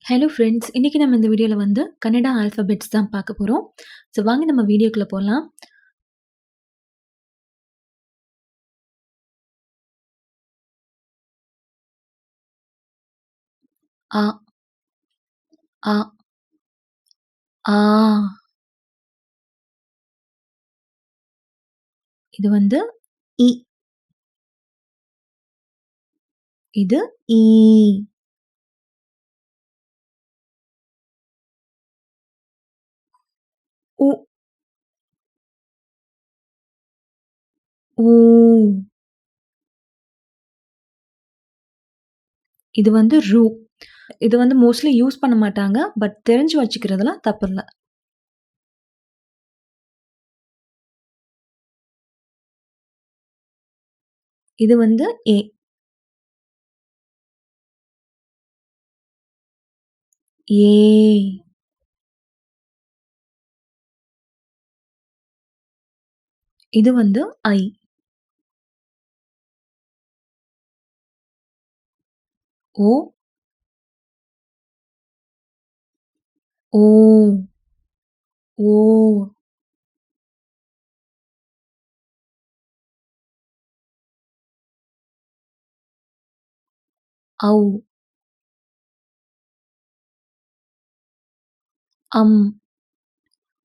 Hello friends. இன்னைக்கு நம்ம இந்த வீடியோல வந்து கன்னடா ஆல்ஃபபெட்ஸ் தான் பார்க்க போறோம். ஸோ வாங்க நம்ம வீடியோக்குள்ள போலாம். அ, அ, ஆ. இது வந்து இ. இது ஈ. உ, ஊ. இது வந்து ரு. இது வந்து மோஸ்ட்லி யூஸ் பண்ண மாட்டாங்க. பட் தெரிஞ்சு வச்சுக்கிறதுல தப்பில்ல. இது வந்து ஏ. ஏ. இது வந்து ஐ. ஓ. ஓ. ஓ. ஔ. அம்.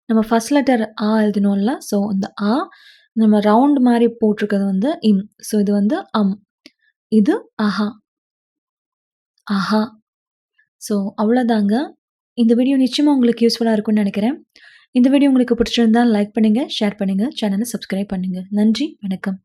நம்ம ஃபர்ஸ்ட் லெட்டர் ஆ எழுதினோம்ல. ஸோ அந்த ஆ நம்ம ரவுண்ட் மாரி போட்டிருக்கிறது வந்து இம். ஸோ இது வந்து அம். இது அஹா. அஹா. ஸோ அவ்வளோதாங்க. இந்த வீடியோ நிச்சயமா உங்களுக்கு யூஸ்ஃபுல்லா இருக்கும்னு நெனைக்கிறேன். இந்த வீடியோ உங்களுக்கு பிடிச்சிருந்தா லைக் பண்ணுங்க, ஷேர் பண்ணுங்க, சேனல சப்ஸ்கிரைப் பண்ணுங்க. நன்றி, வணக்கம்.